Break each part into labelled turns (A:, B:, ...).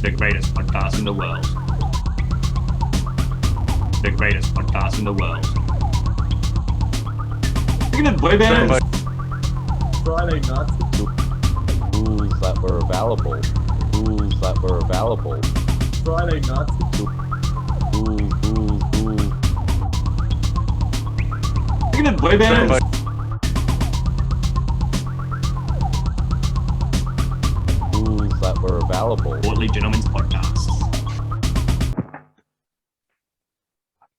A: The greatest podcast in the world. The greatest podcast in the world. Look at the boy band.
B: Friday nights.
C: Rules that were available. Rules that were available.
B: Friday nights.
C: Rules.
A: Look at the boy band.
C: Rules that were available.
A: Portly Gentlemen's Podcast.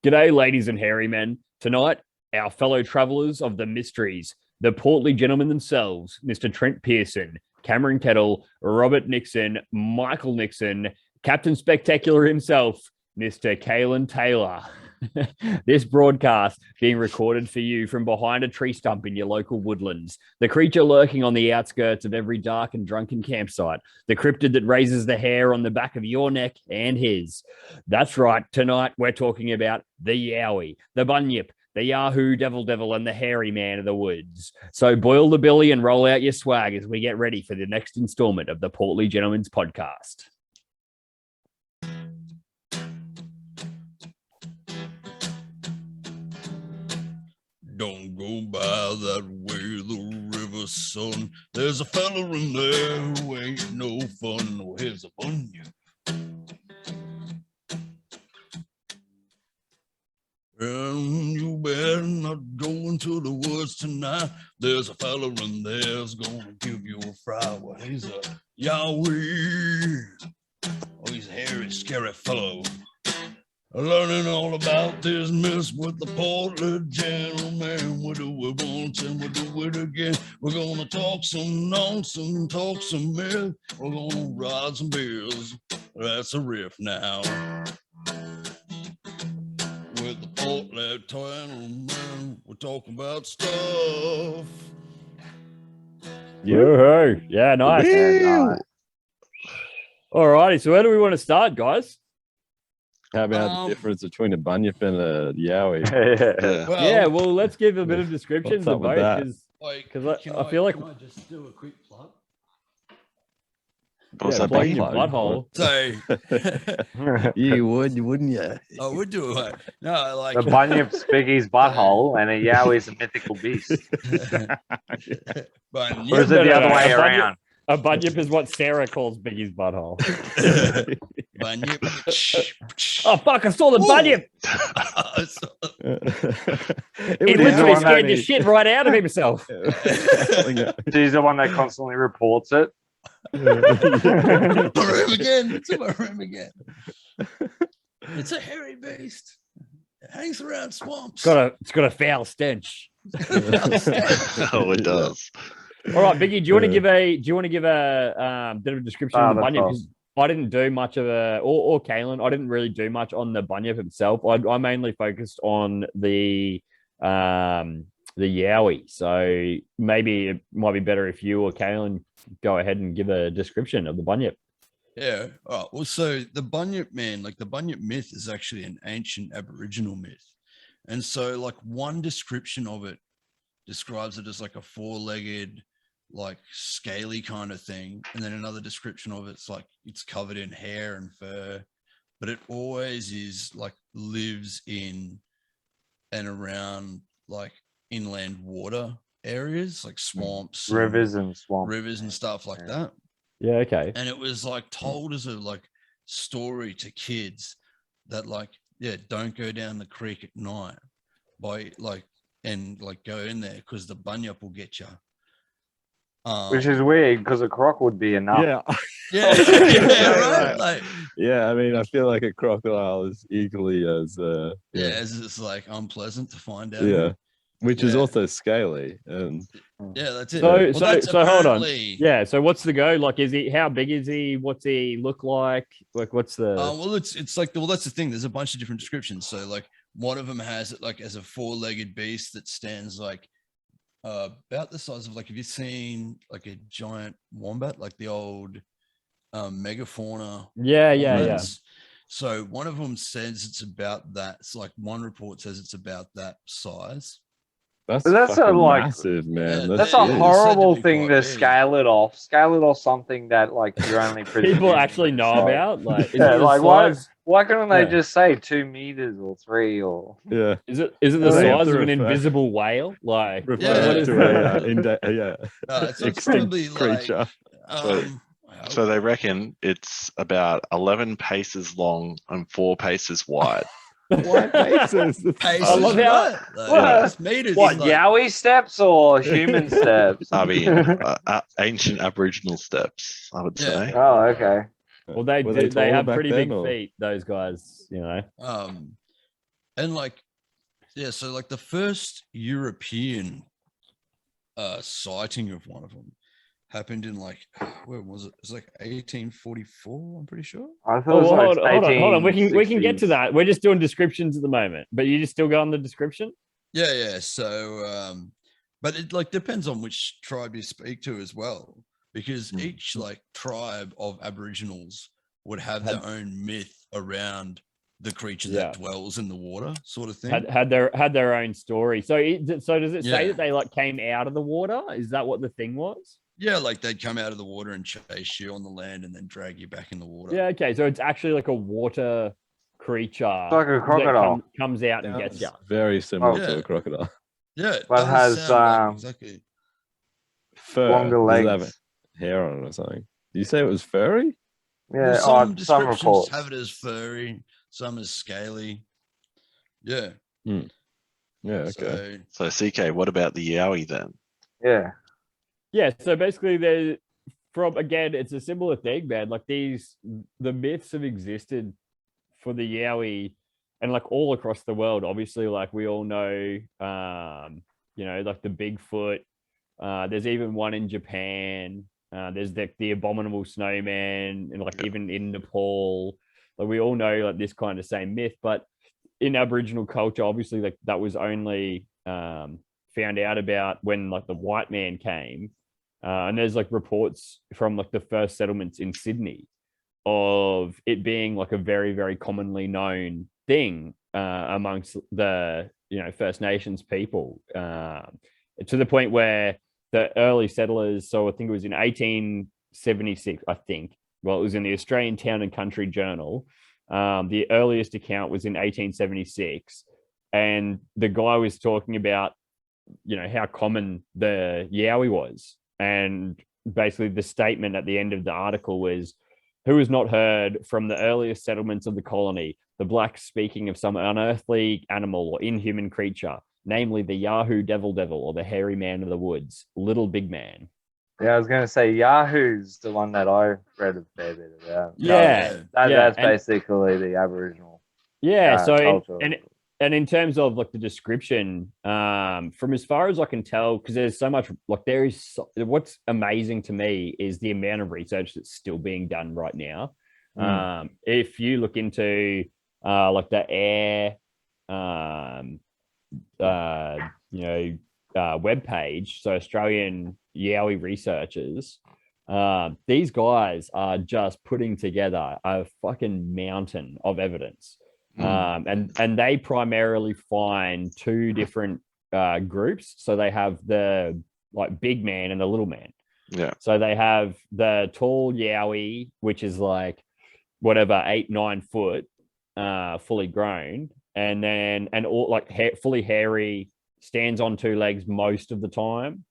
D: G'day, ladies and hairy men. Tonight, our fellow travellers of the mysteries, the portly gentlemen themselves, Mr. Trent Pearson, Cameron Kettle, Robert Nixon, Michael Nixon, Captain Spectacular himself, Mr. Calan Taylor. This broadcast being recorded for you from behind a tree stump in your local woodlands, the creature lurking on the outskirts of every dark and drunken campsite, the cryptid that raises the hair on the back of your neck and his. That's right, tonight we're talking about the Yowie, the Bunyip, the Yahoo Devil, and the hairy man of the woods. So boil the billy and roll out your swag as we get ready for the next installment of the Portly Gentlemen's Podcast.
E: Don't go by that way, the river, son. There's a fella in there who ain't no fun. No, here's a bunyip. And you better not go into the woods tonight. There's a fella in there's gonna give you a fry. Well, he's a Yowie. Oh, he's a hairy, scary fellow. Learning all about this mess with the portly gentleman. We do it once and we do it again. We're gonna talk some nonsense, talk some myth. We're gonna ride some beers. That's a riff now. With the portly gentleman, we're talking about stuff.
D: Yeah, nice. All righty, so where do we want to start, guys?
C: How about the difference between a bunyip and a yowie?
D: Well, let's give a bit of descriptions of both, because I feel like
E: can I just do a quick plug?
D: plug your butthole.
E: So
C: You would, wouldn't you?
E: I would do it. No, like
B: The bunyip's Biggy's butthole, and a Yowie's a mythical beast.
E: bunyip.
B: Or is it the other way
D: a bunyip-
B: around?
D: A bunyip is what Sarah calls Biggie's butthole.
E: Bunyip.
D: Oh, fuck, I saw the bunyip. He literally scared the shit right out of himself.
B: She's the one that constantly reports it.
E: My room again. It's in my room again. It's a hairy beast. It hangs around swamps.
D: It's got a foul stench.
F: Oh, it does.
D: All right, Biggie, do you want to give a bit of a description of the bunyip? Because I didn't do much of or Calan, I didn't really do much on the bunyip himself. I mainly focused on the Yowie. So maybe it might be better if you or Calan go ahead and give a description of the bunyip.
E: Yeah. Oh, well, so the bunyip, man, like the bunyip myth is actually an ancient Aboriginal myth. And so like one description of it describes it as like a four-legged, like scaly kind of thing. And then another description of it's like it's covered in hair and fur, but it always is like lives in and around like inland water areas, like swamps,
B: Rivers and swamps.
E: rivers and stuff like that.
D: Yeah, okay.
E: And it was like told as a like story to kids that like, yeah, don't go down the creek at night by like, and like go in there because the bunyip will get you.
B: Which is weird because a croc would be enough.
E: Right. Like,
C: I mean, I feel like a crocodile is equally as
E: as it's like unpleasant to find out.
C: yeah, which is also scaly. And
E: Yeah, that's it.
D: So hold on. Yeah, so what's the go? Like, how big is he? What's he look like? Like, what's the?
E: Well, it's like that's the thing. There's a bunch of different descriptions. So like one of them has it like as a four-legged beast that stands like about the size of like, have you seen like a giant wombat, like the old megafauna?
D: Yeah.
E: So one of them says it's about that. It's like one report says it's about that size.
C: That's
B: But that's
C: fucking
B: like-
C: massive, man.
E: Yeah,
B: That's
E: Yeah,
B: a
E: it's
B: horrible
E: said to be
B: thing
E: quite
B: to
E: big.
B: scale it off something that like you're only
D: People
B: presuming
D: actually
B: it's
D: know
B: like-
D: about. Like, is
B: Yeah,
D: it the
B: like
D: size?
B: why couldn't they
D: Yeah.
B: just say 2 meters or 3 or?
C: Yeah.
D: Is it the
C: They have
D: size
C: to
D: of an
C: refer-
D: invisible whale? Like,
C: Refer
D: what is
C: to
D: that?
E: So it's
C: extinct
E: probably
C: creature.
F: So they reckon it's about 11 paces long and 4 paces wide.
C: Why paces?
E: paces,
D: I love how-
E: right? Like,
B: What?
E: it's meters.
B: What
E: like,
B: Yowie steps or human steps?
F: I mean, ancient Aboriginal steps, I would
E: Yeah.
F: say.
B: Oh, okay.
D: Well, they
C: Were
D: do. They
C: taller
D: have
C: back
D: pretty
C: then,
D: big
C: or-
D: feet. Those guys, you know.
E: And like, yeah, so like the first European sighting of one of them happened in like, where was it? It's like 1844, I'm pretty sure.
B: I thought
D: Oh,
B: it was
D: well,
B: like
D: hold on. We can get to
B: 1860s.
D: that. We're just doing descriptions at the moment, but you just still go on the description.
E: Yeah. So, but it like depends on which tribe you speak to as well, because each like tribe of Aboriginals would have their own myth around the creature that dwells in the water, sort of thing.
D: Had their own story. So does it say
E: Yeah.
D: that they like came out of the water? Is that what the thing was?
E: Yeah, like they'd come out of the water and chase you on the land and then drag you back in the water.
D: Yeah. Okay. So it's actually like a water creature.
B: Like a
D: that
B: crocodile.
D: comes out and gets you.
C: Very similar
E: Oh.
C: to
E: Yeah.
C: a crocodile.
E: Yeah, it
B: But
E: does
B: has,
E: sound like exactly.
C: Fur.
B: Longer
C: Does it
B: legs.
C: have hair on it or something? Did you say it was furry?
B: Yeah,
E: Well, some
B: some
E: descriptions
B: reports.
E: have it as furry, some as scaly. Yeah.
C: Yeah, okay.
E: So
F: So, CK, what about the Yowie then?
B: Yeah.
D: Yeah. So basically, it's a similar thing, man. Like the myths have existed for the Yowie and like all across the world. Obviously, like we all know, like the Bigfoot. There's even one in Japan. There's the abominable snowman, and like even in Nepal. Like we all know like this kind of same myth, but in Aboriginal culture, obviously, like that was only found out about when like the white man came. And there's like reports from like the first settlements in Sydney of it being like a very, very commonly known thing amongst the First Nations people, to the point where the early settlers. So I think it was in 1876. I think. Well, it was in the Australian Town and Country Journal. The earliest account was in 1876, and the guy was talking about how common the Yowie was. And basically the statement at the end of the article was, who has not heard from the earliest settlements of the colony, the blacks speaking of some unearthly animal or inhuman creature, namely the Yahoo Devil or the hairy man of the woods, little big man.
B: Yeah, I was gonna say Yahoo's the one that I read a fair bit about.
D: Yeah.
B: That's
D: and-
B: basically the Aboriginal.
D: Yeah.
B: culture.
D: And in terms of like the description, from as far as I can tell, because there's so much, like what's amazing to me is the amount of research that's still being done right now. If you look into like the air, web page, so Australian Yowie researchers, these guys are just putting together a fucking mountain of evidence. And they primarily find two different groups. So they have the like big man and the little man.
F: Yeah.
D: So they have the tall Yowie, which is like whatever 8-9 foot, fully grown, and all like fully hairy, stands on two legs most of the time.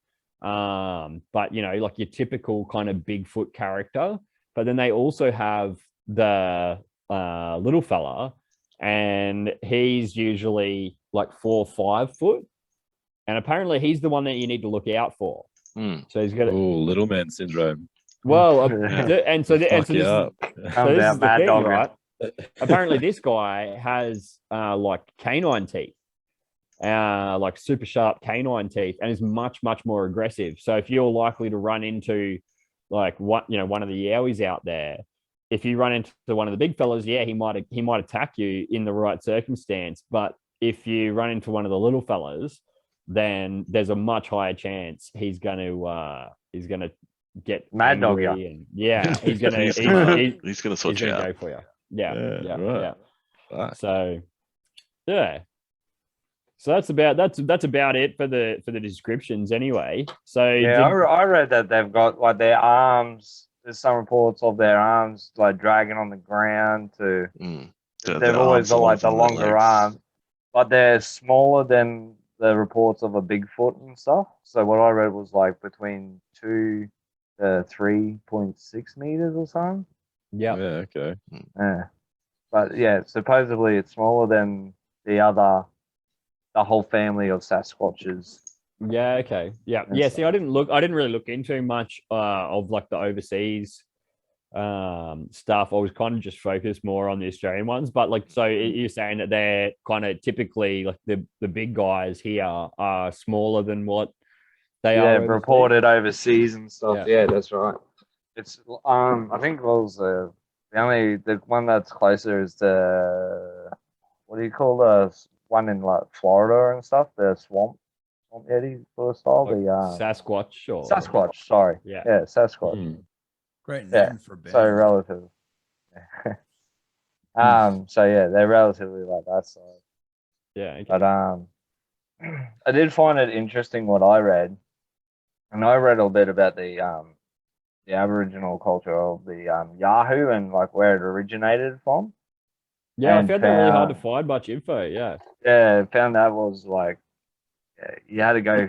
D: But like your typical kind of Bigfoot character. But then they also have the little fella. And he's usually like 4 or 5 foot, and apparently he's the one that you need to look out for. So he's got
C: little man syndrome.
D: well,
B: Yeah.
D: and so this
C: Fuck you up.
D: is the
B: Bad
D: thing,
B: dog.
D: right? Apparently, this guy has like canine teeth, like super sharp canine teeth, and is much more aggressive. So if you're likely to run into like one of the Yowies out there, if you run into one of the big fellas, yeah, he might attack you in the right circumstance. But if you run into one of the little fellas, then there's a much higher chance he's gonna get
B: Mad dog
D: angry
B: ya.
D: and yeah, he's gonna
F: He's gonna sort
D: he's
F: you
D: gonna
F: out.
D: go for you. Yeah.
C: Right. Fuck.
D: So yeah. So that's about it for the descriptions anyway. So
B: Yeah, I read that they've got like their arms. There's some reports of their arms like dragging on the ground.
F: Mm.
B: They've always got like the longer arms, but they're smaller than the reports of a Bigfoot and stuff. So what I read was like between 2 to 3.6 meters or something.
C: Yeah,
D: yeah.
C: okay.
B: Yeah, but yeah, supposedly it's smaller than the whole family of Sasquatches.
D: Yeah, okay. Yeah.
B: and
D: Yeah.
B: stuff.
D: See, I didn't really look into much of like the overseas stuff. I was kind of just focused more on the Australian ones. But like so you're saying that they're kind of typically like the big guys here are smaller than what they
B: Yeah,
D: are overseas?
B: reported overseas and stuff.
D: Yeah.
B: Yeah, that's right. It's I think it was the one that's closer is the what do you call the one in like Florida and stuff? The swamp yeti sort of style.
D: Like
B: The
D: Sasquatch or
B: Sasquatch. Sorry.
D: Yeah.
B: Yeah, Sasquatch.
C: Mm.
E: Great name
B: Yeah,
E: for a band.
B: so relative. So yeah, they're relatively like that size.
D: Yeah. Okay.
B: But I did find it interesting what I read, and I read a bit about the Aboriginal culture of the Yahoo and like where it originated from.
D: Yeah, I
B: and
D: found that really hard to
B: found-
D: find much info. Yeah.
B: Yeah, found that was like you had to go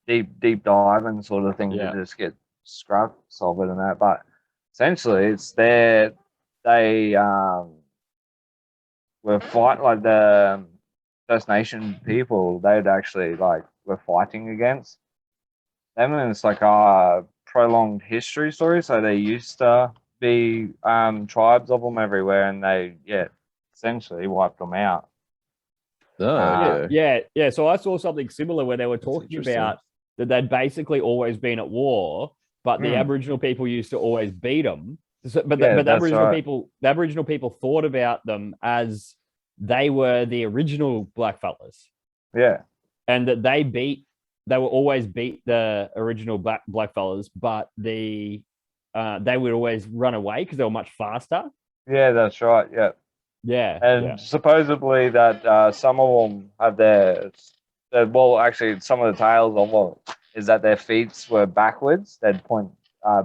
B: deep diving sort of thing
D: Yeah.
B: to just get scraps of it and that. But essentially, it's they were fight like the First Nation people. They'd actually like were fighting against them, and it's like a prolonged history story. So there used to be tribes of them everywhere, and they essentially wiped them out.
C: Oh, okay.
D: Yeah. So I saw something similar where they were talking
C: interesting.
D: about that they'd basically always been at war, but the Aboriginal people used to always beat them. So, but the
B: that's
D: Aboriginal people thought about them as they were the original blackfellas,
B: Yeah,
D: and that they would always beat the original blackfellas, but they would always run away because they were much faster.
B: yeah, that's right. Yeah.
D: Yeah.
B: And supposedly that some of them have well, actually, some of the tales of them is that their feet were backwards. They'd point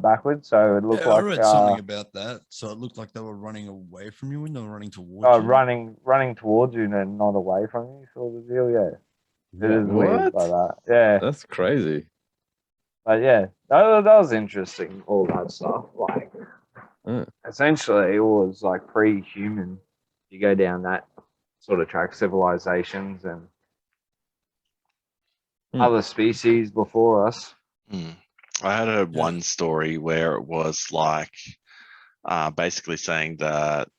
B: backwards, so it looked
E: Yeah, I
B: like
E: read something about that. So it looked like they were running away from you when they were running towards you.
B: running towards you and not away from you, sort of deal. Yeah, it is weird
C: What?
B: like that. Yeah,
C: That's crazy.
B: but yeah, that was interesting. All that stuff, like essentially, it was like pre-human. You go down that sort of track, civilizations and other species before us.
F: I had heard one story where it was like basically saying that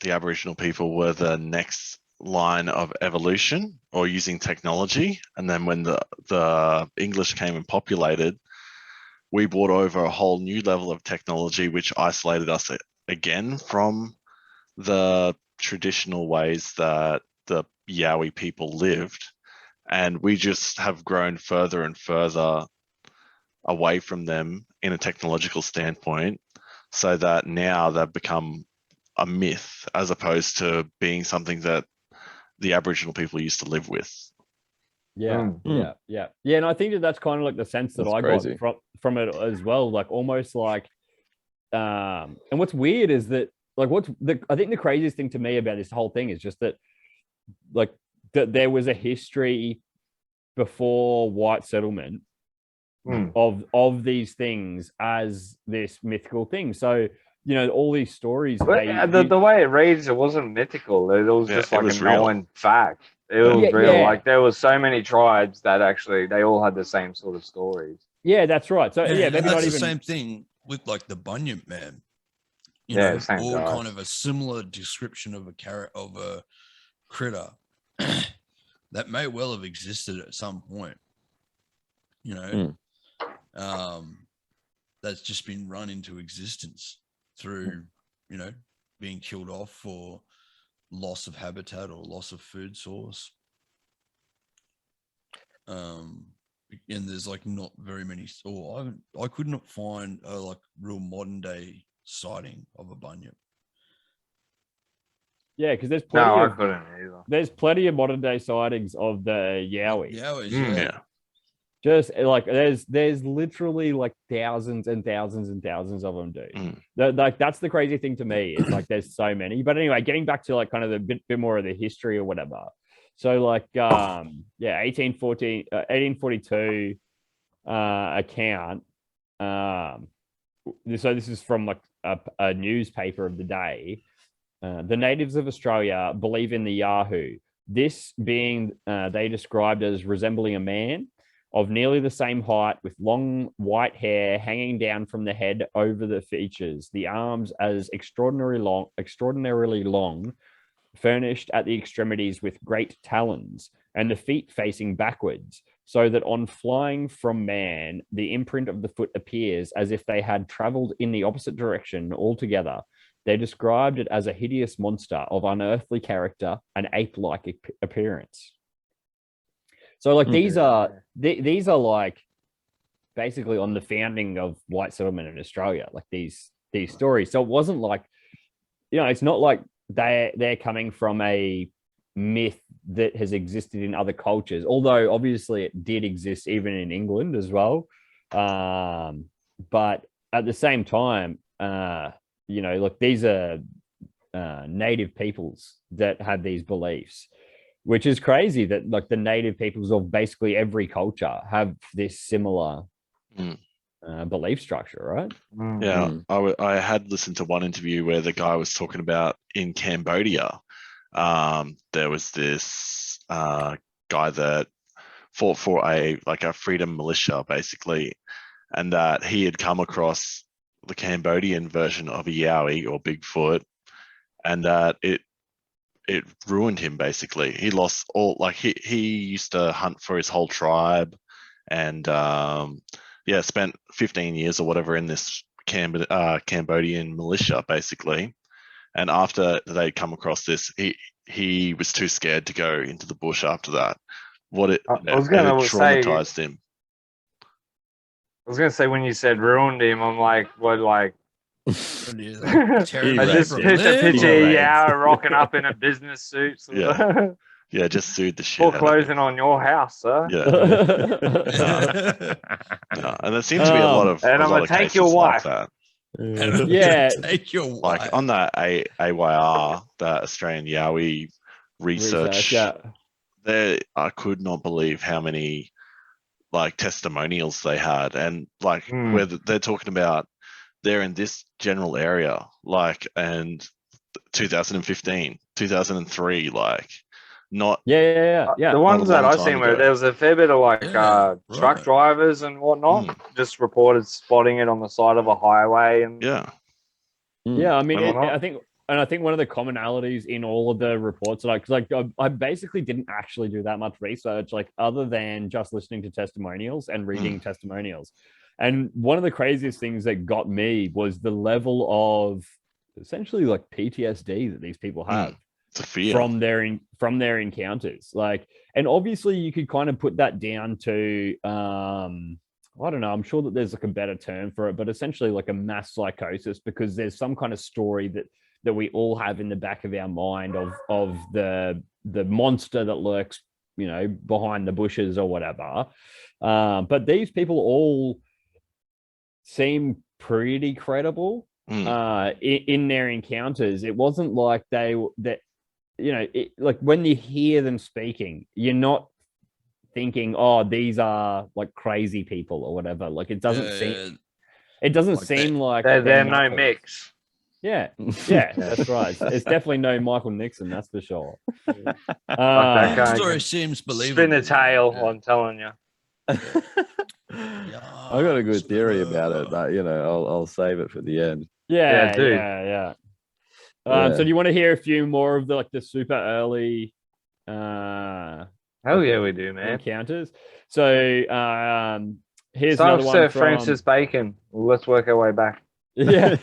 F: the Aboriginal people were the next line of evolution or using technology. And then when the English came and populated, we brought over a whole new level of technology, which isolated us again from the traditional ways that the Yowie people lived. And we just have grown further and further away from them in a technological standpoint, so that now they've become a myth as opposed to being something that the Aboriginal people used to live with.
D: Yeah. And I think that's kind of like the sense that I got from it as well. Like almost like, and what's weird is that like I think the craziest thing to me about this whole thing is just that like that there was a history before white settlement of these things as this mythical thing. So all these stories.
B: But the way it reads, it wasn't mythical. It was just like a known fact. It was real.
D: Yeah.
B: Like there was so many tribes that actually they all had the same sort of stories.
D: Yeah, that's right. So maybe
E: that's
D: not
E: the
D: even
E: same thing with like the Bunyip Man. You
B: Yeah,
E: know,
B: same
E: or
B: guy.
E: kind of a similar description of a critter that may well have existed at some point. You know, that's just been run into existence through, being killed off for loss of habitat or loss of food source. And there's like not very many, or I could not find a like real modern day sighting of a bunyip.
D: Yeah, because
B: No, I couldn't either.
D: there's plenty of modern day sightings of the Yowie'S.
E: Yowie'S,
B: Mm.
E: yeah.
F: Yeah.
D: Just like there's literally like thousands and thousands and thousands of them, dude.
F: Mm.
D: Like that's the crazy thing to me. It's like there's so many. But anyway, getting back to like kind of the bit more of the history or whatever. So like 1842 account. So this is from like a newspaper of the day. The natives of Australia believe in the Yahoo. This being they described as resembling a man of nearly the same height with long white hair hanging down from the head over the features, the arms as extraordinarily long, furnished at the extremities with great talons, and the feet facing backwards, so that on flying from man, the imprint of the foot appears as if they had traveled in the opposite direction altogether. They described it as a hideous monster of unearthly character and ape-like appearance. So, like these are like basically on the founding of white settlement in Australia, like these stories. So it wasn't like, it's not like they're coming from a myth that has existed in other cultures, although obviously it did exist even in England as well. But at the same time, look, these are native peoples that have these beliefs, which is crazy that like the native peoples of basically every culture have this similar belief structure, right?
F: Yeah, I had listened to one interview where the guy was talking about in Cambodia. There was this guy that fought for a freedom militia, basically, and that he had come across the Cambodian version of a Yowie or Bigfoot, and that it ruined him. Basically, he lost all. Like he used to hunt for his whole tribe, and spent 15 years or whatever in this Cambodian militia, basically. And after they'd come across this, he was too scared to go into the bush after that.
B: I was going to
F: traumatized him.
B: I was going to say, when you said ruined him, I'm like, what, like? I just picture rocking up in a business suit.
F: Yeah, just sued the shit.
B: Foreclosing on your house, sir.
F: Yeah. And there seems to be a lot of
B: and I'm gonna take
F: cases
B: your wife.
F: like that.
D: Yeah,
E: take your wife.
F: Like on that AYR, that Australian Yowie research, there, I could not believe how many like testimonials they had, and like where they're talking about they're in this general area, like, and 2015, 2003, like, not
D: yeah.
B: The ones that I've seen where there was a fair bit of like truck drivers and whatnot just reported spotting it on the side of a highway, and
F: yeah.
D: I mean, I think one of the commonalities in all of the reports, like I basically didn't actually do that much research, like other than just listening to testimonials and reading testimonials. And one of the craziest things that got me was the level of essentially like PTSD that these people have from their encounters. Like, and obviously you could kind of put that down to I don't know, I'm sure that there's like a better term for it, but essentially like a mass psychosis, because there's some kind of story that we all have in the back of our mind of the monster that lurks, behind the bushes or whatever. But these people all seem pretty credible in their encounters. It wasn't like like when you hear them speaking, you're not thinking, oh, these are like crazy people or whatever. Like it doesn't seem like
B: they're no mix.
D: Yeah, that's right. It's definitely no Michael Nixon, that's for sure.
E: That story seems believable.
B: Spin a tail, I'm telling you.
C: I got a good theory about it, but I'll save it for the end.
D: Yeah. So do you want to hear a few more of the super early
B: hell yeah, we do, man.
D: encounters? So here's another one
B: Sir
D: from
B: Francis Bacon. Let's work our way back.
D: We'll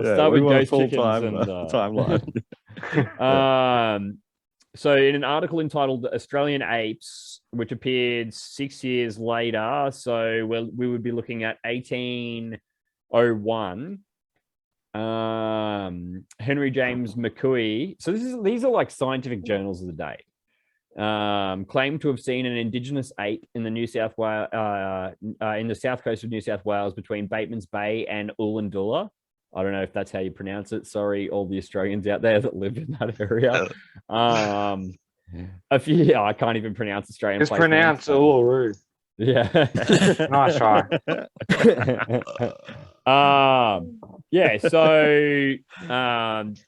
D: start with ghost chickens and
C: timeline.
D: So in an article entitled Australian Apes, which appeared 6 years later, so we would be looking at 1801, Henry James McCooey. So these are like scientific journals of the day. Claimed to have seen an indigenous ape in the New South Wales, in the south coast of New South Wales between Bateman's Bay and Ulladulla. I don't know if that's how you pronounce it. Sorry, all the Australians out there that live in that area. A few, I can't even pronounce Australian.
B: It's pronounced Uluru.
D: Yeah.
B: Nice try.
D: Yeah. So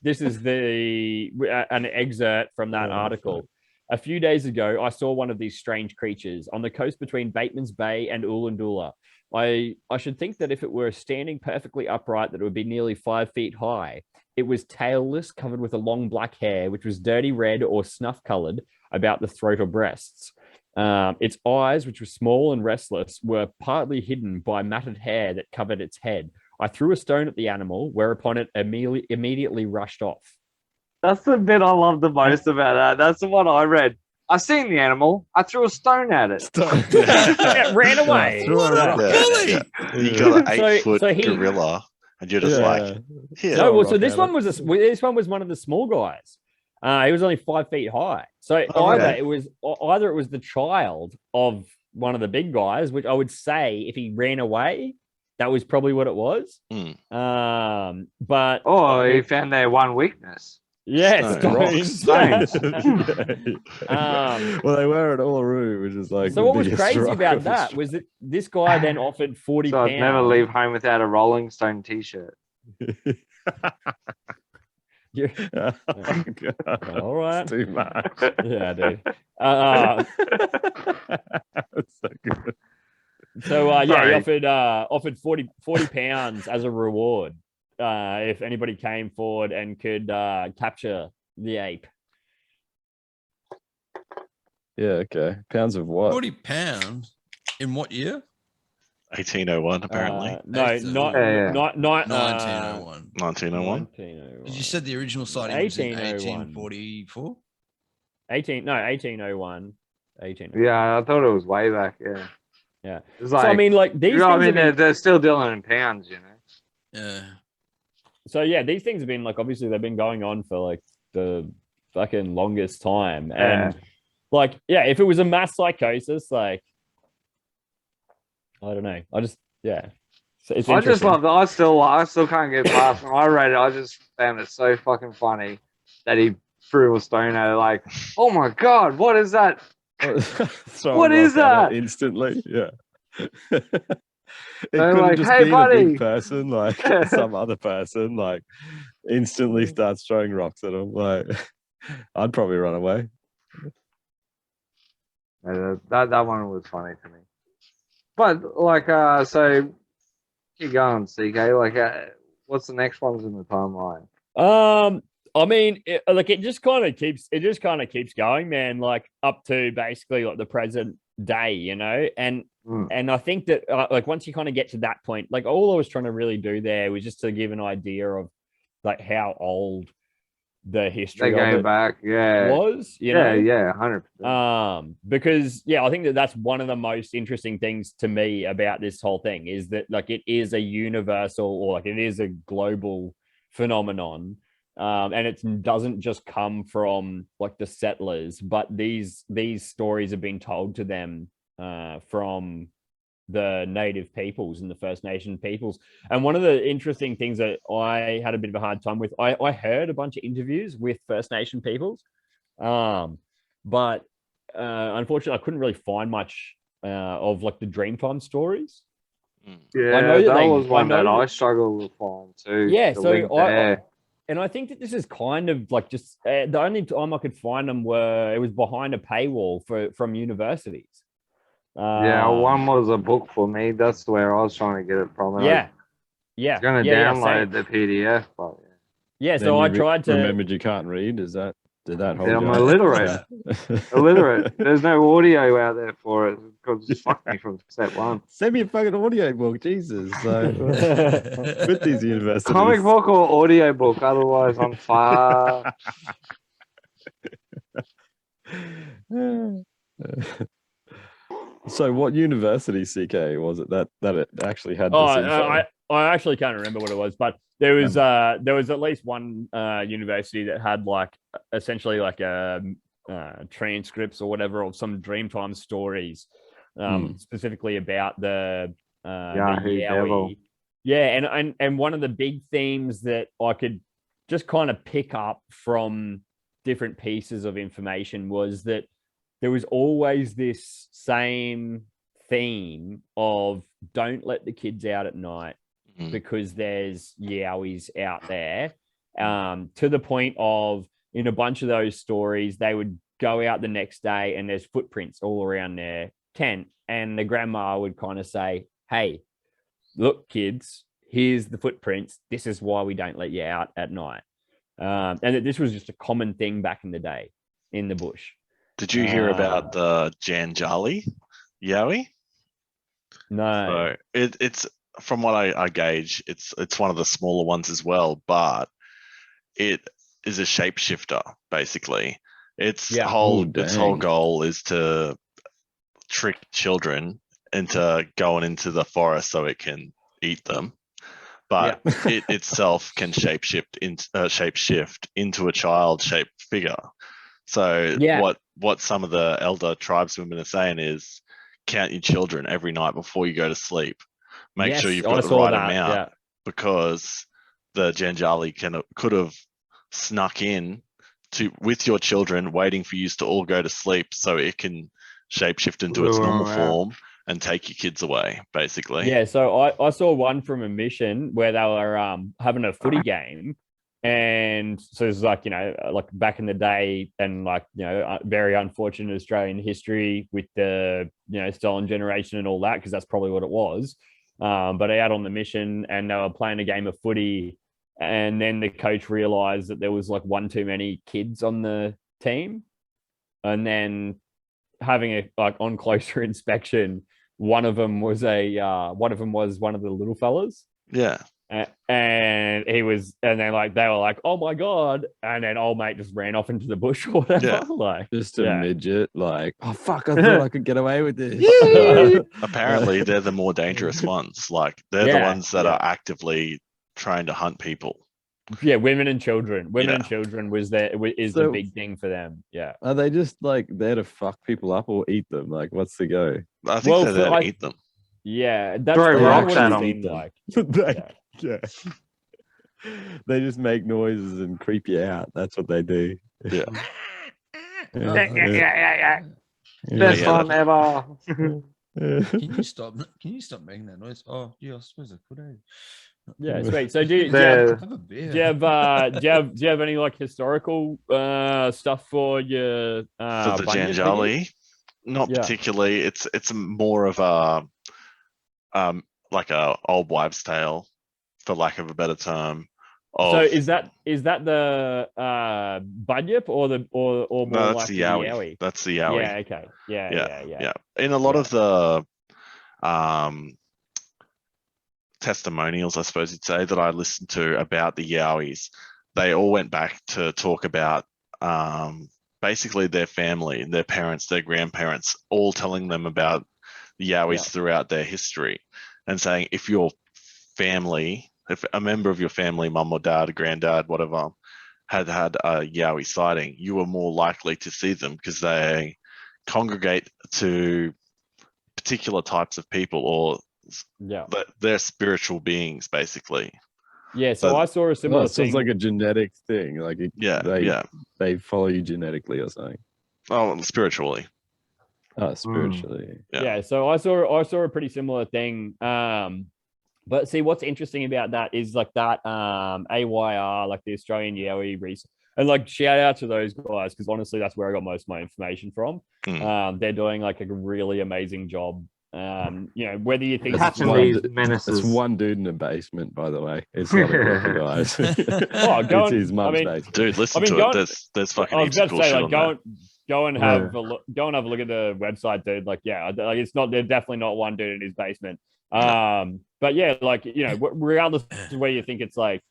D: this is an excerpt from that article. A few days ago, I saw one of these strange creatures on the coast between Bateman's Bay and Ulladulla. I should think that if it were standing perfectly upright, that it would be nearly 5 feet high. It was tailless, covered with a long black hair, which was dirty red or snuff-colored about the throat or breasts. Its eyes, which were small and restless, were partly hidden by matted hair that covered its head. I threw a stone at the animal, whereupon it immediately rushed off.
B: That's the bit I love the most about that. That's the one I read. I seen the animal. I threw a stone at it.
D: It ran away.
C: Threw a rock.
F: Yeah. You got an 8-foot gorilla, and you're just like, here.
D: No, well, so this one was one of the small guys. He was only 5 feet high. So either it was the child of one of the big guys, which I would say if he ran away, that was probably what it was. But
B: he found their one weakness.
D: Yeah,
B: stones.
C: Well, they were at Uluru, which is like.
D: So what was crazy about that was that this guy then offered 40
B: So
D: pounds.
B: I'd never leave home without a Rolling Stone T-shirt.
C: Oh, God.
D: All right.
C: It's too much.
D: Yeah, dude.
C: That's so good.
D: So he offered 40 pounds as a reward if anybody came forward and could capture the ape.
C: Yeah, okay. Pounds of what?
E: 40 pounds in what year?
F: 1801, apparently.
D: No, not
E: 1901.
F: 1901.
E: You said the original sighting was in 1844?
D: 1801. 18.
B: Yeah, I thought it was way back. Yeah.
D: Yeah.
B: It's like,
D: So I mean, like these.
B: They're still dealing in pounds, you know.
E: Yeah.
D: So yeah, these things have been like obviously they've been going on for like the fucking longest time, and like if it was a mass psychosis, like I don't know, I just I
B: just love that. I still can't get past when I read it. I just found it so fucking funny that he threw a stone at it. Like, oh my god, what is that? What is that?
C: Instantly, yeah. It
B: They're
C: could
B: like,
C: have just
B: hey,
C: been
B: buddy.
C: a big person, like some other person, like instantly starts throwing rocks at him. Like, I'd probably run away.
B: That one was funny to me. But like, so keep going, CK. Like, what's the next ones in the timeline?
D: I mean, it just kind of keeps going, man. Like up to basically like the present day, you know, and I think that like once you kind of get to that point, like all I was trying to really do there was just to give an idea of like how old the history
B: They
D: of
B: go
D: it
B: back,
D: was, you know?
B: 100%.
D: Because I think that that's one of the most interesting things to me about this whole thing is that like it is a universal or like it is a global phenomenon. And it doesn't just come from like the settlers, but these stories have been told to them from the native peoples and the First Nation peoples. And one of the interesting things that I had a bit of a hard time with, I heard a bunch of interviews with First Nation peoples, but unfortunately I couldn't really find much of like the Dreamtime stories.
B: Yeah, that was one that I struggled to find too.
D: Yeah, so and I think that this is kind of like just the only time I could find them it was behind a paywall from universities.
B: One was a book for me. That's where I was trying to get it from.
D: Yeah.
B: I was going to download the PDF, but
D: so I tried to.
C: Remembered you can't read. Did that hold you?
B: I'm illiterate. Illiterate. There's no audio out there for it because it fucked me from step one.
C: Send me a fucking audio book, Jesus. With these universities.
B: Comic book or audio book, otherwise I'm far.
C: So what university, CK, was it that it actually had
D: Oh,
C: this info?
D: I actually can't remember what it was, but there was at least one university that had like essentially like transcripts or whatever of some Dreamtime stories, specifically about the
B: Yahoo Devil.
D: Yowie. Yeah, and one of the big themes that I could just kind of pick up from different pieces of information was that there was always this same theme of don't let the kids out at night because there's Yowie'S out there. To the point of in a bunch of those stories, they would go out the next day and there's footprints all around their tent. And the grandma would kind of say, hey, look, kids, here's the footprints. This is why we don't let you out at night. And that this was just a common thing back in the day in the bush.
F: Did you hear about the Janjali Yowie?
D: No.
F: So it's from what I gauge, it's one of the smaller ones as well, but it is a shapeshifter basically. Its whole goal is to trick children into going into the forest so it can eat them. But it itself can shapeshift into a child-shaped figure. So what some of the elder tribeswomen are saying is count your children every night before you go to sleep. Make sure you've got the right amount because the Janjali could have snuck in with your children waiting for you to all go to sleep so it can shapeshift into its normal form and take your kids away, basically.
D: Yeah, so I saw one from a mission where they were having a footy game. And so it's like, like back in the day and like, very unfortunate Australian history with the, stolen generation and all that, because that's probably what it was. But out on the mission and they were playing a game of footy. And then the coach realized that there was like one too many kids on the team. And then having on closer inspection, one of them was one of the little fellas.
F: Yeah.
D: And he was, and then like they were like, "Oh my god!" And then old mate just ran off into the bush or whatever.
F: Yeah.
D: Like
C: just a midget, like, oh fuck, I thought I could get away with this.
F: Apparently, they're the more dangerous ones. Like they're the ones that are actively trying to hunt people.
D: Yeah, women and children. Women and children is the big thing for them. Yeah.
C: Are they just like there to fuck people up or eat them? Like, what's the go?
F: I think they're there to eat them.
D: Yeah, that's
B: throw rocks at
D: them. Like.
C: Yeah. They just make noises and creep you out. That's what they do.
F: Yeah.
B: Best time ever.
E: Can you stop making that noise? Oh, yeah, I suppose I could.
D: Yeah, sweet. So do you have any like historical stuff for your
F: for the Janjali? Not particularly. It's more of a like a old wives' tale, for lack of a better term.
D: So is that the Bunyip or more
F: no, that's
D: like
F: the Yowie. That's the Yowie.
D: Yeah. Okay. Yeah.
F: In a lot of the testimonials, I suppose you'd say, that I listened to about the Yowie'S, they all went back to talk about basically their family, their parents, their grandparents, all telling them about the Yowie'S throughout their history, and saying if your family, if a member of your family, mum or dad, granddad, whatever, had a Yowie sighting, you were more likely to see them because they congregate to particular types of people, or they're spiritual beings, basically.
D: Yeah, so I saw a similar thing.
C: Sounds like a genetic thing. Like they follow you genetically or something.
F: Oh, spiritually.
C: Oh, spiritually.
D: Yeah. So I saw a pretty similar thing. But see, what's interesting about that is like that AYR, like the Australian Yowie research, and like shout out to those guys because honestly, that's where I got most of my information from. They're doing like a really amazing job. Whether you think
C: it's one dude in a basement, by the way. It's not a group of guys. It's his mum's basement.
F: Dude, listen to it. There's fucking heaps of cool shit on there.
D: Go and have a look. Go and have a look at the website, dude. Like, it's not. There's definitely not one dude in his basement. But yeah, like regardless of where you think it's like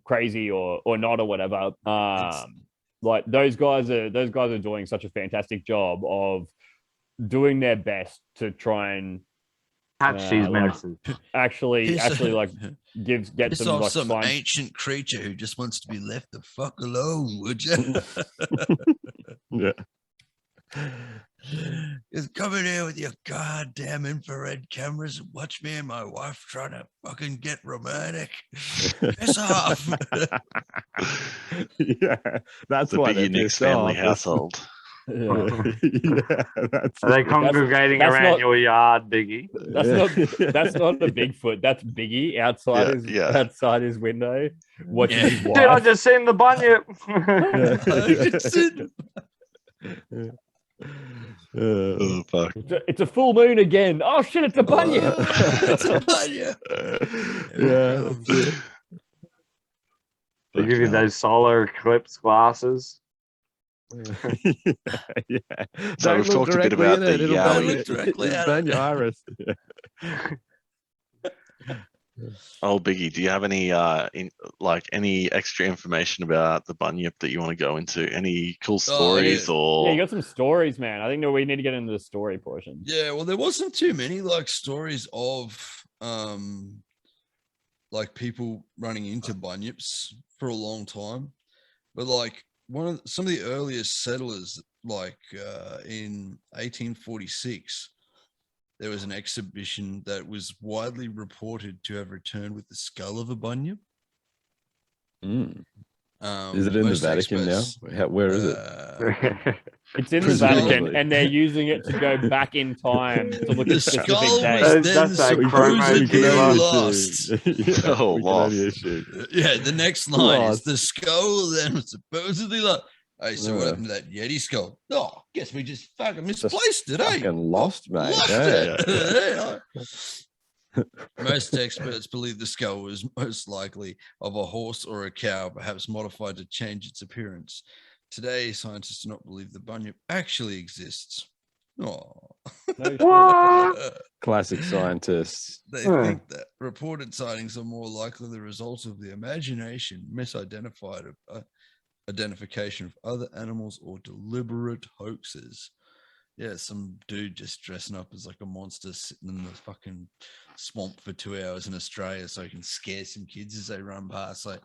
D: crazy or not or whatever. Like those guys are doing such a fantastic job of doing their best to try and
B: Catch these
D: like-
B: monsters.
D: actually
E: Piss
D: like get
E: piss
D: some
E: off
D: like
E: some
D: science.
E: ancient creature who just wants to be left the fuck alone, would you?
C: Yeah.
E: Just come in here with your goddamn infrared cameras and watch me and my wife trying to fucking get romantic. Piss off.
C: Yeah, that's
F: The
C: why
F: Biggie
C: they're
F: Nick's
C: pissed
F: family
C: off.
F: household.
D: Yeah.
C: Yeah, that's
B: Are they congregating
D: that's
B: around
D: not-
B: your yard, Biggie?
D: That's not a Bigfoot. That's Biggie
F: Yeah.
D: outside his window watching
E: Yeah.
D: his
B: Dude, I
D: wife.
B: just seen the bunyip.
F: Oh fuck.
D: It's a full moon again. Oh shit! It's a bunyip.
E: It's a bunyip.
C: Yeah, that's it.
B: They give you those solar eclipse glasses.
C: Yeah.
F: So
C: Don't
F: we've
C: look
F: talked a bit
C: directly
F: about
C: in
F: the
C: it. It'll
F: Yowie.
C: burn,
E: Don't look directly
C: it'll
E: at
C: burn
E: it.
C: your iris.
F: Oh, Biggie, do you have any any extra information about the bunyip that you want to go into? Any cool stories
E: yeah.
F: or
D: Yeah, you got some stories, man. I think that we need to get into the story portion.
E: Yeah, well, there wasn't too many like stories of like people running into bunyips for a long time, but like some of the earliest settlers, like in 1846, there was an exhibition that was widely reported to have returned with the skull of a bunyip.
C: Mm. Is it in the
E: most
C: Vatican now?
E: experts,
C: Where is it?
D: It's in the
C: Presumably.
D: Vatican, and they're using it to go back in time to look
E: The
D: at specific
E: skull
D: dates.
E: was then
B: That's that
E: supposedly
B: chromo
E: lost.
C: Yeah,
F: Oh,
C: we can
F: lost.
C: only assume.
E: Yeah, the next line is
C: Lost.
E: the skull then was supposedly lost. Hey, so what
C: Yeah.
E: happened to that Yeti skull? Oh, guess we just fucking misplaced it, eh?
C: Fucking lost, mate.
E: Lost
C: Yeah.
E: it. Yeah. Most experts believe the skull was most likely of a horse or a cow, perhaps modified to change its appearance. Today, scientists do not believe the bunyip actually exists. Oh.
D: No shit.
B: What?
C: Classic scientists.
E: They
B: Huh.
E: think that reported sightings are more likely the result of the imagination, misidentified identification of other animals, or deliberate hoaxes. Yeah, some dude just dressing up as like a monster sitting in the fucking swamp for 2 hours in Australia so he can scare some kids as they run past. Like,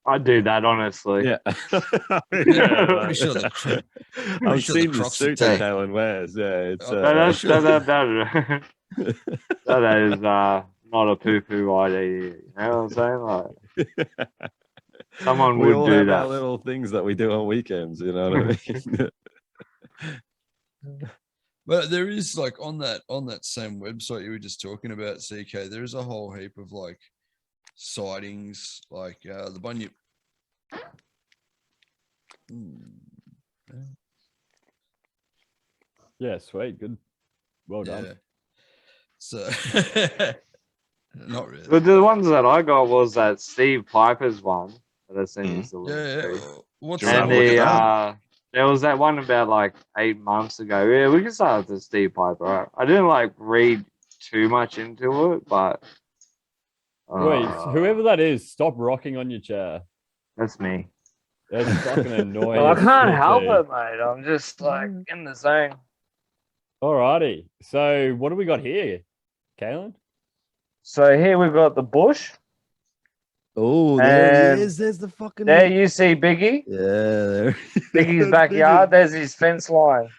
B: I'd do that, honestly.
C: Yeah.
E: pretty sure the
C: I've
E: sure the
C: seen the
E: Crocs
C: suit
E: attack.
C: that Calan wears. Yeah, it's
E: Oh,
B: That is not a poo-poo idea. You know what I'm saying? Like, someone
C: we
B: would
C: all
B: do
C: have
B: that.
C: our little things that we do on weekends. You know what I mean?
E: but there is like on that same website you were just talking about, CK, there is a whole heap of like sightings, like the bunyip.
D: Yeah, sweet, good, well
E: Yeah.
D: done.
E: So not really.
B: But the ones that I got was that Steve Piper's one that I sent you. the link
E: Yeah.
B: to.
E: What's
F: Do you
B: And
F: wanna
E: that?
F: look at that?
B: there was that one about like 8 months ago. Yeah, we can start with the Steve Piper. I didn't like read too much into it, but
D: Wait, whoever that is, stop rocking on your chair.
B: that's me.
D: That's fucking annoying.
B: Well, I
D: as
B: can't
D: shit,
B: help
D: dude.
B: it, mate. I'm just like in the zone.
D: Alrighty. So what do we got here, Calan?
B: So here we've got the bush.
C: Oh, there
B: And
C: he is. There's the fucking.
B: There you see Biggie.
C: Yeah, there.
B: Biggie's
C: That's
B: backyard.
C: Biggie.
B: There's his fence line.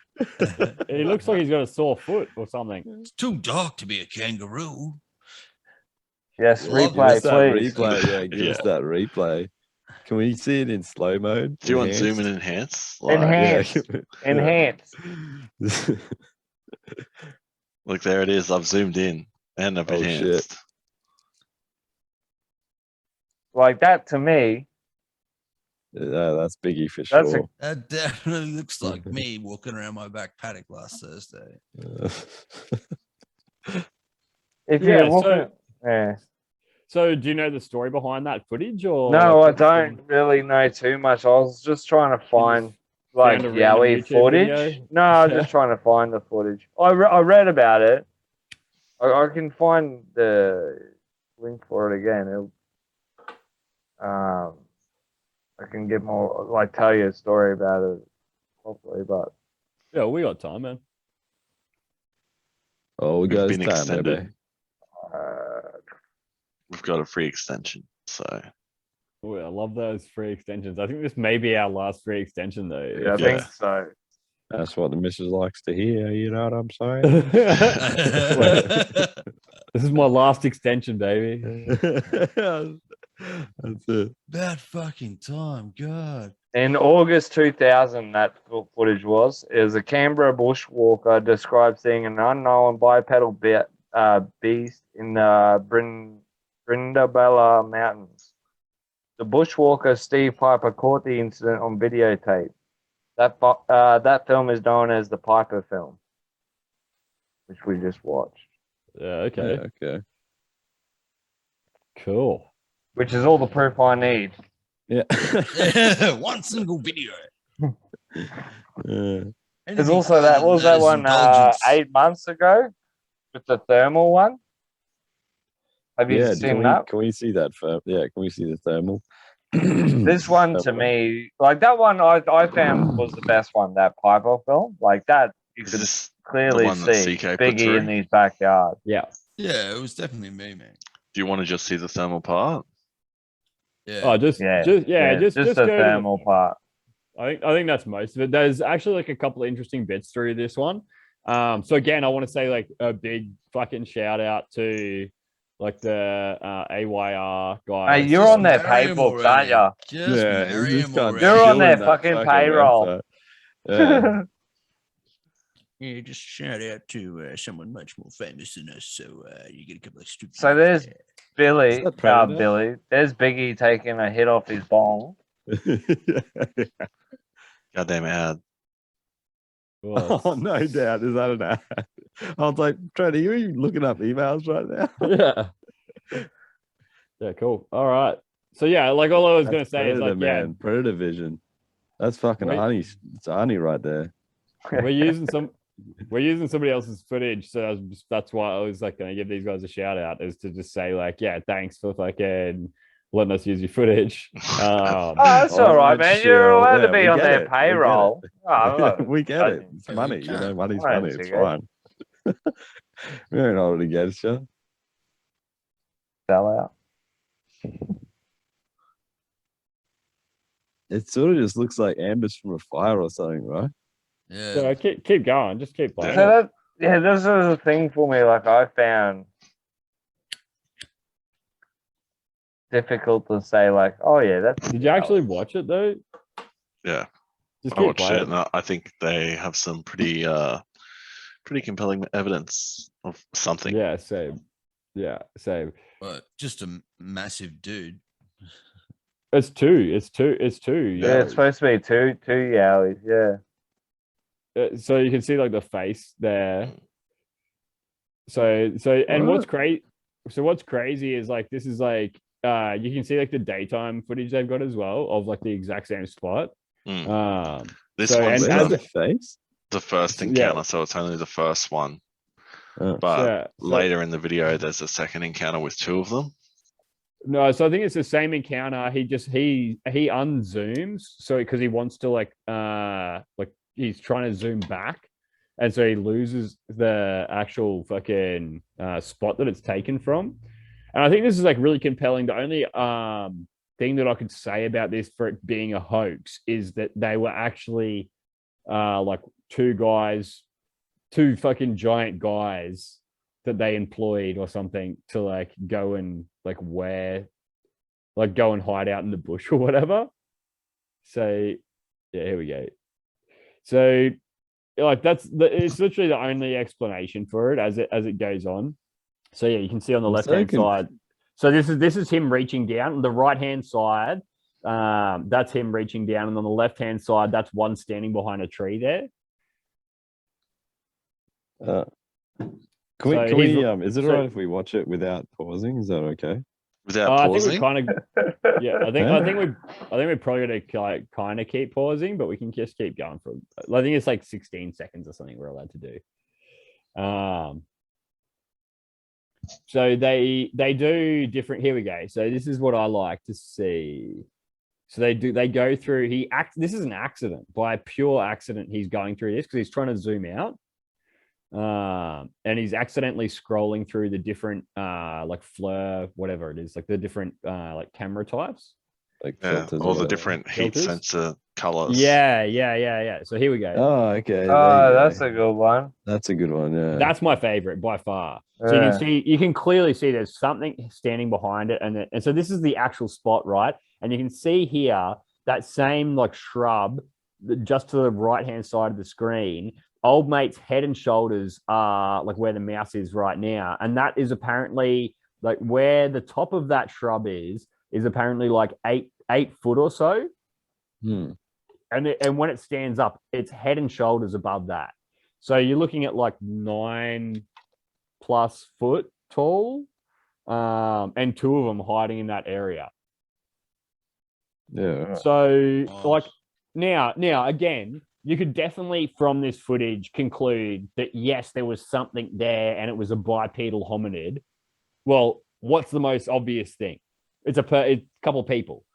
D: He looks like he's got a sore foot or something.
E: It's too dark to be a kangaroo.
B: Yes,
E: Love
C: Give us
B: replay,
C: that
B: please.
C: replay. Yeah, give us that replay. Can we see it in slow mode?
F: Do you want zoom
C: Enhanced?
F: and enhance?
B: Enhance.
C: Yeah.
B: Enhance.
F: Look, there it is. I've zoomed in and I've
C: Oh, shit.
F: enhanced.
B: Like that to me.
C: Yeah, that's Biggie for
B: That's a-
C: sure.
E: That definitely looks like me walking around my back paddock last Thursday.
B: If
D: Yeah,
B: you're walking, yeah.
D: So do you know the story behind that footage or
B: No, I
D: like, what's the-
B: don't really know too much. I was just trying to find like
D: found a random
B: Yowie
D: YouTube
B: footage.
D: video?
B: No, I'm just trying to find the footage. I read about it. I can find the link for it again. I can get more, like, tell you a story about it, hopefully. But
D: Yeah, we got time, man.
C: Oh, we
F: We've
C: got
F: been
C: his time, baby.
F: extended. We've got a free extension. So
D: Oh, I love those free extensions. I think this may be our last free extension though.
B: I think so.
C: That's what the missus likes to hear. You know what I'm saying?
D: This is my last extension, baby.
C: That's it.
E: That fucking time, God.
B: In August 2000, that footage was, it was a Canberra bushwalker described seeing an unknown bipedal beast in the Brindabella Mountains. The bushwalker Steve Piper caught the incident on videotape. That film is known as the Piper film, which we just watched.
D: Yeah, okay.
C: Yeah, okay.
D: Cool.
B: Which is all the proof I need.
C: Yeah.
E: One single video.
C: Yeah.
B: There's also that, what was that one 8 months ago with the thermal one? Have you
C: Yeah,
B: seen that?
C: can we see that? Yeah, can we see the thermal?
B: This one to me, like that one I found was the best one, that Piper film. Like that, you
F: is
B: could
F: this
B: clearly
F: one that
B: see
F: CK put
B: Biggie in
F: through?
B: his backyard.
D: Yeah.
E: Yeah, it was definitely me, man.
F: Do you want to just see the thermal part?
E: Yeah.
D: Oh, just
B: the
D: go to
B: thermal part.
D: I think that's most of it. There's actually like a couple of interesting bits through this one. So again, I want to say like a big fucking shout out to like the AYR guys.
B: Hey, you're
E: just
B: on their
E: marry him
B: paybooks, aren't
E: already.
B: you?
E: Just
C: Yeah,
E: marry
C: this
E: him
C: cunt
E: already.
B: You're on their
C: killing that
B: fucking payroll.
C: website. Yeah.
E: Yeah, just shout out to someone much more famous than us. So you get a couple of stupid.
B: So there's Billy,
C: Is that Predator?
B: Billy. There's Biggie taking a hit off his bong.
F: Goddamn ad.
D: Well,
C: Oh, no doubt. Is that an ad? I was like, Trent, are you looking up emails right now?
D: yeah. Yeah, cool. All right. So yeah, like all I was gonna
C: That's
D: say is
C: Predator,
D: like, yeah,
C: man. Predator vision. That's fucking
D: Wait.
C: honey. It's honey right there.
D: we're using somebody else's footage, so that's why I was like gonna give these guys a shout out, is to just say like, yeah, thanks for fucking letting us use your footage.
B: Oh, that's all right, man.
C: chill.
B: You're allowed to
C: Yeah,
B: be
C: we
B: on
C: get
B: their
C: it. We get
B: payroll.
C: it.
B: Oh, look.
C: We get it. It's
E: Yeah,
C: money.
E: we
C: You know,
E: can.
C: money's
B: I don't
C: money. It's
B: see it.
C: fine. We ain't hold it against you.
B: Sell out.
C: It sort of just looks like ambers from a fire or something, right?
E: Yeah.
D: So keep going, just keep playing.
B: So that, yeah, this was a thing for me. Like I found difficult to say. Like, oh yeah, that's.
D: Did you actually watch it though?
F: Yeah,
D: Just
F: I
D: keep
F: watched it,
D: playing.
F: and I think they have some pretty compelling evidence of something.
D: Yeah, same. Yeah, same.
E: But just a massive dude.
D: It's two. It's two.
B: Yeah, it's supposed to be two Yowie'S. Yeah.
D: So you can see like the face there. So and what's crazy? So what's crazy is like this is like you can see like the daytime footage they've got as well of like the exact same spot.
F: Mm. This
D: so-
F: one's
D: and
C: Where's
D: as
C: the
F: the,
C: face?
F: the first
D: Yeah.
F: encounter, so it's only the first one.
C: Oh.
F: But
D: Yeah, so-
F: later in the video, there's a second encounter with two of them.
D: No, so I think it's the same encounter. He unzooms so because he wants to like he's trying to zoom back, and so he loses the actual fucking spot that it's taken from. And I think this is like really compelling. The only thing that I could say about this for it being a hoax is that they were actually like two fucking giant guys that they employed or something to like go and go and hide out in the bush or whatever. So yeah, here we go. So like it's literally the only explanation for it as it goes on. So yeah, you can see on the
C: I'm
D: left
C: so
D: hand side. So this is him reaching down. On the right hand side, that's him reaching down, and on the left hand side, that's one standing behind a tree there.
C: Can we?
D: So
C: Can we?
D: he's-
C: Is it
D: so-
C: alright if we watch it without pausing? Is that okay?
F: Without
D: I think we
F: pausing,
D: kind of yeah. I think we're probably gonna kind of keep pausing, but we can just keep going for. I think it's like 16 seconds or something we're allowed to do. So they do different. Here we go. So this is what I like to see. So they go through. This is an accident. By pure accident, he's going through this because he's trying to zoom out. And he's accidentally scrolling through the different like flare, whatever it is, like the different like camera types.
C: Like
F: Yeah,
C: filters or
F: all the
C: whatever.
F: different heat
D: Filters?
F: sensor colors.
D: Yeah. So here we go.
C: Oh, okay. there
B: Oh,
C: you
B: that's
C: go.
B: a good one.
C: That's a good one. Yeah.
D: That's my favorite by far. So
B: Yeah.
D: you can clearly see there's something standing behind it, and so this is the actual spot, right? And you can see here that same like shrub just to the right hand side of the screen. Old mate's head and shoulders are like where the mouse is right now, and that is apparently like where the top of that shrub is apparently like 8 foot or so.
C: Hmm.
D: And when it stands up, it's head and shoulders above that. So you're looking at like 9+ foot tall, and 2 of them hiding in that area.
C: Yeah.
D: So
E: Nice.
D: like now again, you could definitely from this footage conclude that yes, there was something there and it was a bipedal hominid. Well, what's the most obvious thing? It's a couple of people.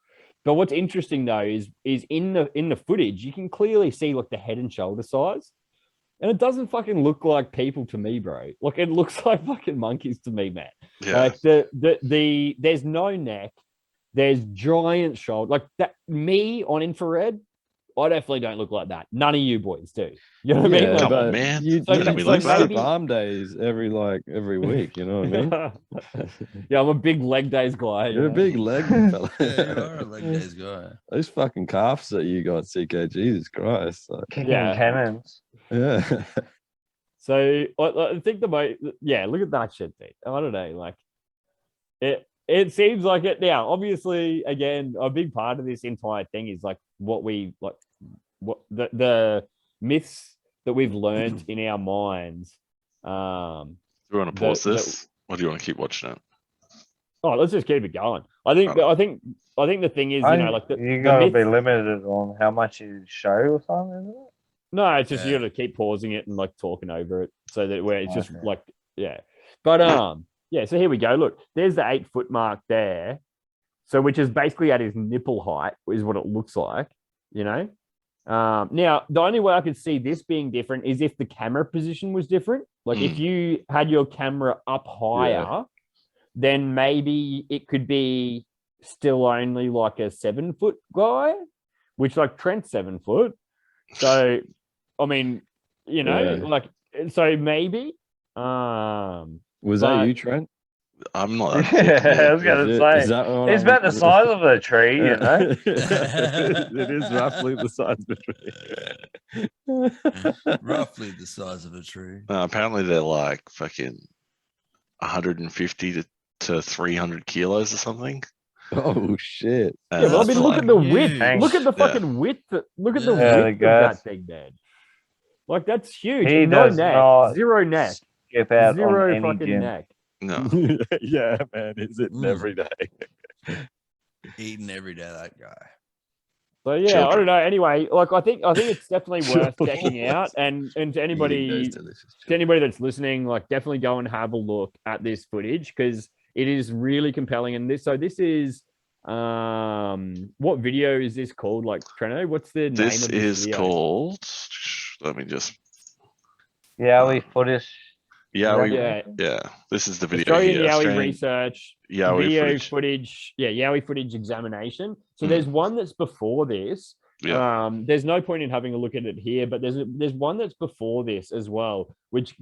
D: But what's interesting though is in the footage, you can clearly see like the head and shoulder size. And it doesn't fucking look like people to me, bro. Like it looks like fucking monkeys to me, man.
F: Yeah.
D: Like the there's no neck, there's giant shoulder. Like that me on infrared, I definitely don't look like that. None of you boys do. You know what I mean?
C: Yeah,
D: Like,
F: Come on,
C: but
F: man.
C: You,
D: So
C: you
F: maybe
C: do
F: like that.
C: skip arm days every week. You know what I mean?
D: yeah, I'm a big leg days guy. you
C: You're a
D: know?
C: big leg fella.
E: Yeah, you are a leg days guy.
C: Those fucking calves that you got, CK. Jesus Christ. Like,
B: Kicking
D: Yeah.
B: cannons.
C: yeah.
D: So I think look at that shit, dude. I don't know, like it seems like it now. Obviously, again, a big part of this entire thing is like what the myths that we've learned in our minds.
F: Do you want to pause this, or do you want to keep watching it?
D: Oh, let's just keep it going. I think the thing is, you know, like
B: you
D: the
B: gotta
D: myths,
B: be limited on how much you show or something, isn't it?
D: no, it's just you
E: Yeah.
D: got to keep pausing it and like talking over it so that where it's just
B: Okay.
D: like but yeah. So here we go. Look, there's the 8-foot mark there. So which is basically at his nipple height is what it looks like, you know. Now the only way I could see this being different is if the camera position was different. Like if you had your camera up higher, then maybe it could be still only like a 7-foot guy, which like Trent's 7 foot. So I mean, you know,
C: Yeah.
D: like so maybe.
C: Was
D: But-
C: that you, Trent?
F: I'm not. That
B: Yeah,
F: thick,
B: I was
C: Is
B: gonna
C: it-
B: say.
C: is that what
B: It's
C: I'm-
B: about the size of a tree, you know.
C: it is roughly the size of a tree.
E: Roughly the size of a tree.
F: apparently, they're like fucking 150 to 300 kilos or something.
C: Oh shit!
D: Yeah, but I
E: That's
D: mean, look at the width.
E: huge.
D: Look at the
F: Yeah.
D: fucking width. Look at the
B: Yeah,
D: width
B: the
D: of that
B: guts.
D: thing, man. Like that's huge.
B: He
D: No
B: does
D: neck,
B: not
D: zero neck,
B: Skip out
D: zero
B: on any
D: fucking
B: gym.
D: neck.
F: No,
C: Yeah, man, it's it
E: Mm.
C: every day.
E: Eating every day, that guy.
D: So yeah, I
F: Children.
D: don't know. Anyway, like I think it's definitely worth checking out. And to
E: Eating
D: anybody
E: those delicious
D: to anybody that's listening, like definitely go and have a look at this footage because it is really compelling. And this is what video is this called? Like Treno, what's the name
F: this
D: of this
F: is
D: video?
F: called. Let me just.
B: Yowie footage.
F: Yowie.
D: Yeah.
F: Yeah, this is the video
D: Australian
F: here.
D: Yowie
F: Australian
D: research,
F: Yowie
D: video
F: footage.
D: Yowie footage examination. So
F: Mm.
D: there's one that's before this.
F: Yeah.
D: There's no point in having a look at it here, but there's one that's before this as well, which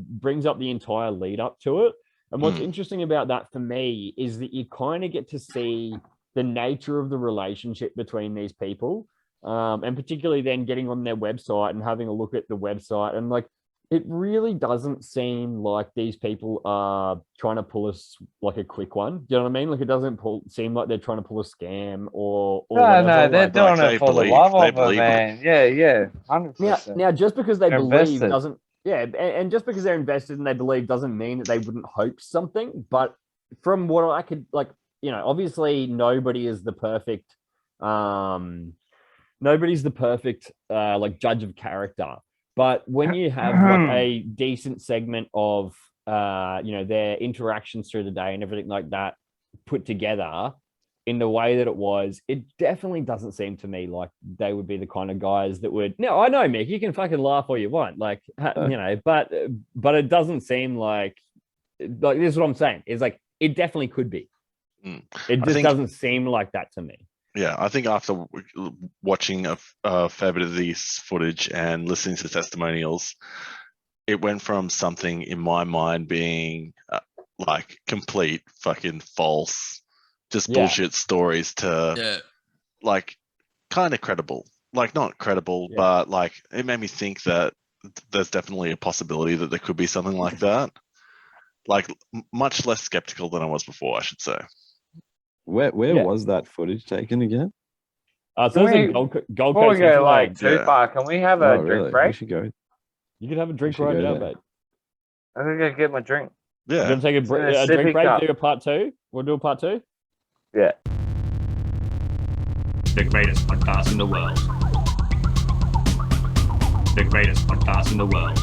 D: brings up the entire lead up to it. And what's
F: Mm.
D: interesting about that for me is that you kind of get to see the nature of the relationship between these people, and particularly then getting on their website and having a look at the website and like. It really doesn't seem like these people are trying to pull us like a quick one. Do you know what I mean? Like it doesn't seem like they're trying to pull a scam or
B: No,
D: whatever.
B: they're
D: Like,
B: doing
F: they
B: it for the
F: believe-
B: love
F: they
B: of it,
F: believe it.
B: man. Yeah, 100%.
D: now, just because they
B: They're
D: believe
B: invested.
D: doesn't, and just because they're invested and they believe doesn't mean that they wouldn't hope something. But from what I could like, you know, obviously nobody is the perfect, nobody's the perfect like judge of character. But when you have like a decent segment of you know, their interactions through the day and everything like that put together, in the way that it was, it definitely doesn't seem to me like they would be the kind of guys that would. No, I know, Mick, you can fucking laugh all you want, like you know, but it doesn't seem like this is what I'm saying. Is like it definitely could be. It just doesn't seem like that to me.
F: Yeah, I think after watching a fair bit of this footage and listening to testimonials, it went from something in my mind being like complete fucking false, just bullshit stories to like kind of credible. Like not credible, but like it made me think that there's definitely a possibility that there could be something like that. Like much less skeptical than I was before, I should say.
C: Where was that footage taken again?
D: So there's a Gold
B: Before
D: Coast.
B: we go like too
F: Yeah.
B: far, can we have a drink
C: We
B: break?
C: should go.
D: You can have a drink
C: should
D: right
C: go
D: now,
C: there.
D: mate.
B: I'm gonna go get my drink.
D: We're
F: Yeah.
D: gonna take a drink
B: sippy
D: break.
B: cup.
D: Do a part 2. We'll do a part 2.
B: Yeah.
A: The greatest podcast in the world. The greatest podcast in the world.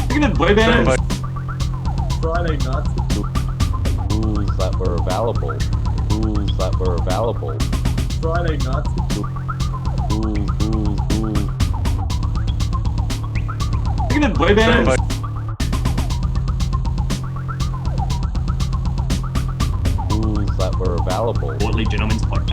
A: Look at the boy bands.
G: Friday nights.
C: Rules that were available. Rules that were available.
G: Friday nights.
C: Rules.
A: Look at the boy bands.
C: Rules that were available.
A: Portly Gentlemen's Podcast.